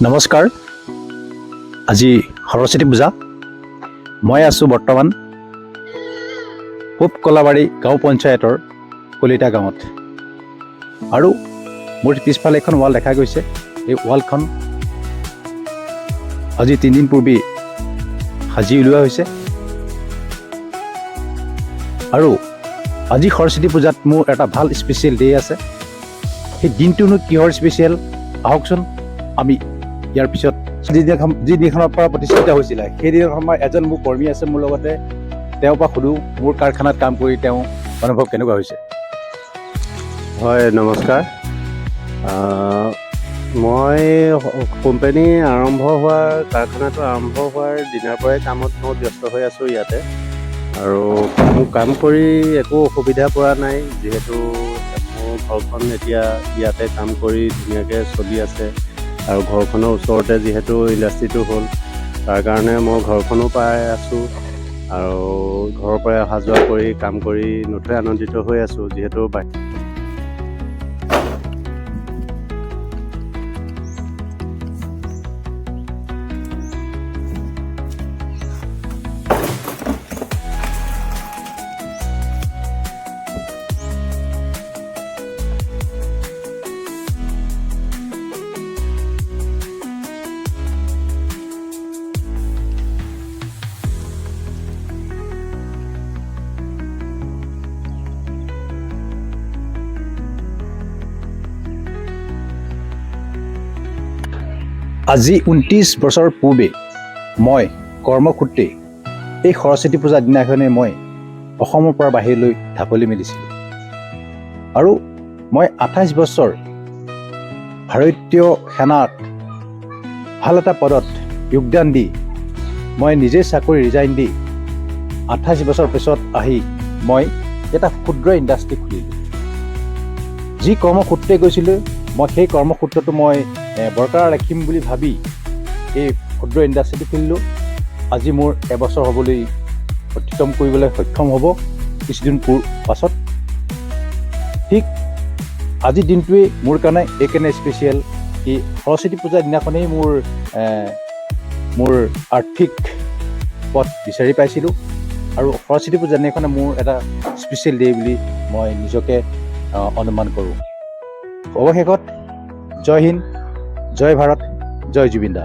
নমস্কাৰ। আজি সৰস্বতী পূজা। মই আছোঁ বৰ্তমান পূব কলাবাৰী গাঁও পঞ্চায়তৰ কলিতা গাঁৱত। আৰু মোৰ পিছফালে এখন ৱাল দেখা গৈছে। এই ৱালখন আজি 3 দিন পূৰ্বে সাজি উলিওৱা হৈছে। আৰু আজি সৰস্বতী পূজাত মোৰ এটা ভাল স্পেচিয়েল ডে আছে। সেই দিনটোনো কিহৰ স্পেচিয়েল আহকচোন আমি ইয়াৰ পিছত যিদিনাখনৰ পৰা প্ৰতিষ্ঠিত হৈছিলে সেইদিনাখন এজন মোৰ কৰ্মী আছে মোৰ লগতে। তেওঁৰ পৰা সুধোঁ মোৰ কাৰখানাত কাম কৰি তেওঁ অনুভৱ কেনেকুৱা হৈছে। হয়, নমস্কাৰ। মই কোম্পানী কাৰখানাটো আৰম্ভ হোৱাৰ দিনাৰ পৰাই কামত মই ব্যস্ত হৈ আছোঁ ইয়াতে। আৰু মোৰ কাম কৰি একো অসুবিধা পোৱা নাই, যিহেতু মোৰ ঘৰখন এতিয়া ইয়াতে কাম কৰি ধুনীয়াকৈ চলি আছে। আৰু ঘৰখনৰ ওচৰতে যিহেতু ইণ্ডাষ্ট্ৰিটো হ'ল, তাৰ কাৰণে মই ঘৰখনো পাই আছোঁ। আৰু ঘৰৰ পৰাই অহা যোৱা কৰি কাম কৰি নথৈ আনন্দিত হৈ আছোঁ, যিহেতু আজি 29 বছৰ পূৰ্বে মই কৰ্মসূত্ৰে এই সৰস্বতী পূজাৰ দিনাখনে মই অসমৰ পৰা বাহিৰলৈ ঢাপলি মেলিছিলোঁ। আৰু মই 28 বছৰ ভাৰতীয় সেনাত ভাল এটা পদত যোগদান দি মই নিজেই চাকৰি ৰিজাইন দি 28 বছৰ পিছত আহি মই এটা ক্ষুদ্ৰ ইণ্ডাষ্ট্ৰি খুলিলোঁ। যি কৰ্মসূত্ৰে গৈছিলোঁ মই সেই কৰ্মসূত্ৰটো মই বৰকৰাৰ ৰাখিম বুলি ভাবি এই ক্ষুদ্ৰ ইণ্ডাষ্ট্ৰিটো খুলিলোঁ। আজি মোৰ এবছৰ হ'বলৈ অতিক্ৰম কৰিবলৈ সক্ষম হ'ব কিছুদিন পাছত। ঠিক আজিৰ দিনটোৱেই মোৰ কাৰণে এইকাৰণে স্পেচিয়েল কি সৰস্বতী পূজাৰ দিনাখনেই মোৰ আৰ্থিক পথ বিচাৰি পাইছিলোঁ। আৰু সৰস্বতী পূজাৰ দিনাখনে মোৰ এটা স্পেচিয়েল ডে বুলি মই নিজকে অনুমান কৰোঁ। অৱশেষত জয় হিন্দ, জয় ভাৰত, জয় জুবিন দা।